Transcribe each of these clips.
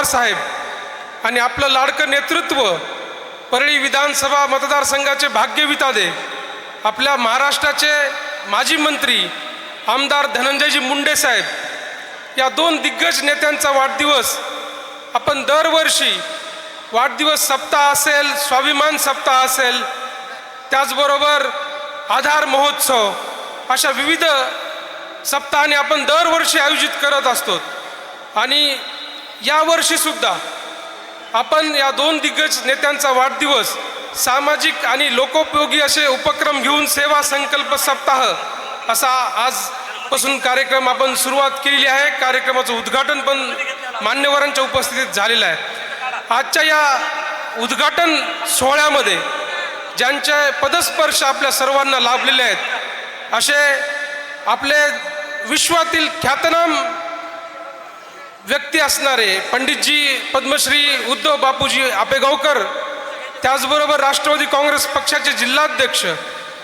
साहेब आणि आपलं लाडकं नेतृत्व, परळी विधानसभा मतदारसंघाचे भाग्यविधाते, आपल्या महाराष्ट्राचे माजी मंत्री आमदार धनंजयजी मुंडे साहेब, या दोन दिग्गज नेत्यांचा वाढदिवस आपण दरवर्षी वाढदिवस सप्ताह असेल, स्वाभिमान सप्ताह असेल, त्याचबरोबर आधार महोत्सव, अशा विविध सप्ताहाने आपण दरवर्षी आयोजित करत असतो. आणि यावर्षीसुद्धा आपण या दोन दिग्गज नेत्यांचा वाढदिवस सामाजिक आणि लोकोपयोगी असे उपक्रम घेऊन सेवा संकल्प सप्ताह असा आजपासून कार्यक्रम आपण सुरुवात केलेली आहे. कार्यक्रमाचं उद्घाटन पण मान्यवरांच्या उपस्थितीत झालेलं आहे. आजच्या या उद्घाटन सोहळ्यामध्ये ज्यांचे पदस्पर्श आपल्या सर्वांना लाभलेले आहेत, असे आपले विश्वातील ख्यातनाम व्यक्ती असणारे पंडितजी पद्मश्री उद्धव बापूजी आपेगावकर, त्याचबरोबर राष्ट्रवादी काँग्रेस पक्षाचे जिल्हाध्यक्ष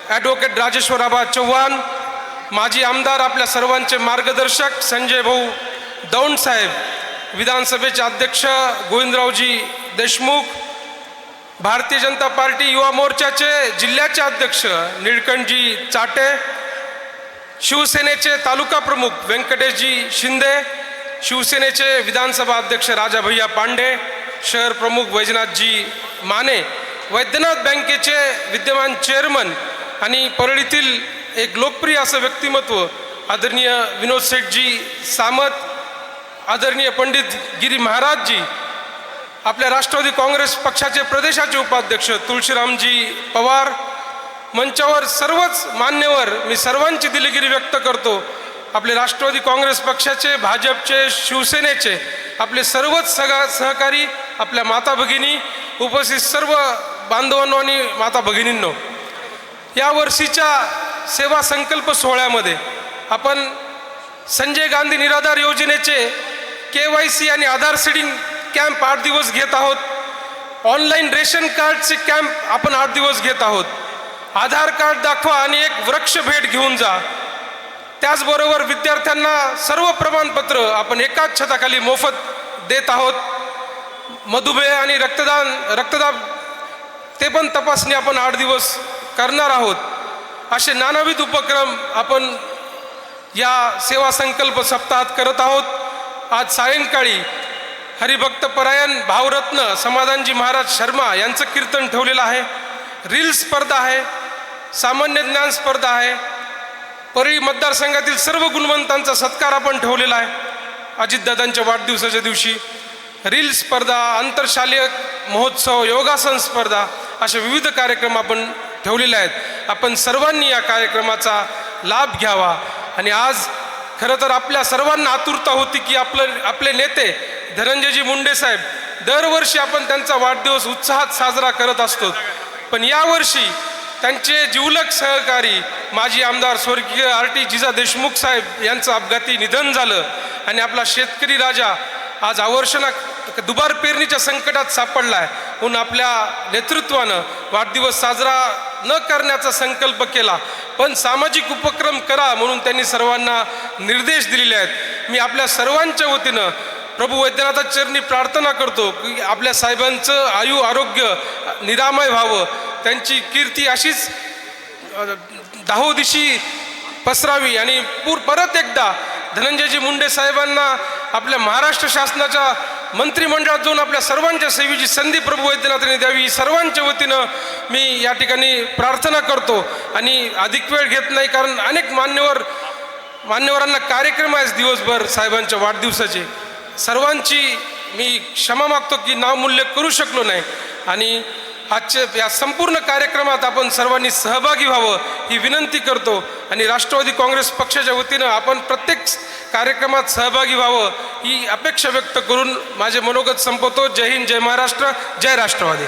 ॲडव्होकेट राजेश्वराबा चव्हाण, माजी आमदार आपल्या सर्वांचे मार्गदर्शक संजय भाऊ दौंड साहेब, विधानसभेचे अध्यक्ष गोविंदरावजी देशमुख, भारतीय जनता पार्टी युवा मोर्चाचे जिल्ह्याचे अध्यक्ष निळकंठजी चाटे, शिवसेनेचे तालुका प्रमुख व्यंकटेशजी शिंदे, शिवसेनेचे विधानसभा अध्यक्ष राजा भैया पांडे, शहर प्रमुख वैजनाथजी माने, वैद्यनाथ बँकेचे विद्यमान चेअरमन आणि परळीतील एक लोकप्रिय असं व्यक्तिमत्व आदरणीय विनोद शेठजी सामत, आदरणीय पंडित गिरी महाराजजी, आपल्या राष्ट्रवादी काँग्रेस पक्षाचे प्रदेशाचे उपाध्यक्ष तुळशीरामजी पवार, मंचावर सर्वच मान्यवर, मी सर्वांची दिलगिरी व्यक्त करतो. आपले राष्ट्रवादी काँग्रेस पक्षाचे, भाजपचे, शिवसेनेचे आपले सर्वच सहकारी, आपल्या माता भगिनी, उपस्थित सर्व बांधवांनो आणि माता भगिनींनो, या वर्षीच्या सेवा संकल्प सोहळ्यामध्ये आपण संजय गांधी निराधार योजनेचे KYC आणि आधार सीडिंग कॅम्प 8 दिवस घेत आहोत. ऑनलाईन रेशन कार्डचे कॅम्प आपण 8 दिवस घेत आहोत. आधार कार्ड दाखवा आणि एक वृक्ष भेट घेऊन जा. त्याचबरोबर विद्यार्थ्यांना सर्व प्रमाणपत्र आपण एकाच छताखाली मोफत देत आहोत. मधुमेह आणि रक्तदाब ते पण तपासणी आपण 8 दिवस करणार आहोत. असे नानाविध उपक्रम आपण या सेवा संकल्प सप्ताहात करत आहोत. आज सायंकाळी हरिभक्त परायण भावरत्न समाधानजी महाराज शर्मा यांचं कीर्तन ठेवलेलं आहे. रील स्पर्धा आहे, सामान्य ज्ञान स्पर्धा आहे. परळी मतदारसंघातील सर्व गुणवंतांचा सत्कार आपण ठेवलेला आहे. अजितदादांच्या वाढदिवसाच्या दिवशी रील स्पर्धा, आंतरशालेय महोत्सव, योगासन स्पर्धा असे विविध कार्यक्रम आपण ठेवलेले आहेत. आपण सर्वांनी या कार्यक्रमाचा लाभ घ्यावा. आणि आज खरं तर आपल्या सर्वांना आतुरता होती की आपले नेते धनंजयजी मुंडे साहेब, दरवर्षी आपण त्यांचा वाढदिवस उत्साहात साजरा करत असतो, पण यावर्षी त्यांचे जिवलग सहकारी माजी आमदार स्वर्गीय RT जिजा देशमुख साहेब यांचं अपघाती निधन झालं. आणि आपला शेतकरी राजा आज अवर्षणा दुबार पेरणीच्या संकटात सापडला आहे. म्हणून आपल्या नेतृत्वानं वाढदिवस साजरा न करण्याचा संकल्प केला, पण सामाजिक उपक्रम करा म्हणून त्यांनी सर्वांना निर्देश दिलेले आहेत. मी आपल्या सर्वांच्या वतीनं प्रभू वैद्यनाथ चरणी प्रार्थना करतो की आपल्या साहेबांचं आयु आरोग्य निरामय व्हावं, त्यांची कीर्ती अशीच दाहोदिशी पसरावी आणि परत एकदा धनंजयजी मुंडे साहेबांना आपल्या महाराष्ट्र शासनाच्या मंत्रिमंडळात जाऊन आपल्या सर्वांच्या सेवेची संधी प्रभू वैद्यनाथांनी द्यावी. सर्वांच्या वतीनं मी या ठिकाणी प्रार्थना करतो. आणि अधिक वेळ घेत नाही, कारण अनेक मान्यवरांना कार्यक्रम आहेत दिवसभर साहेबांच्या वाढदिवसाचे. सर्वांची मी क्षमा मागतो की नामोल्लेख करू शकलो नाही. आणि आजच्या या संपूर्ण कार्यक्रमात आपण सर्वांनी सहभागी व्हावं ही विनंती करतो. आणि राष्ट्रवादी काँग्रेस पक्षाच्या वतीनं आपण प्रत्येक कार्यक्रमात सहभागी व्हावं ही अपेक्षा व्यक्त करून माझे मनोगत संपवतो. जय हिंद, जय महाराष्ट्र, जय राष्ट्रवादी.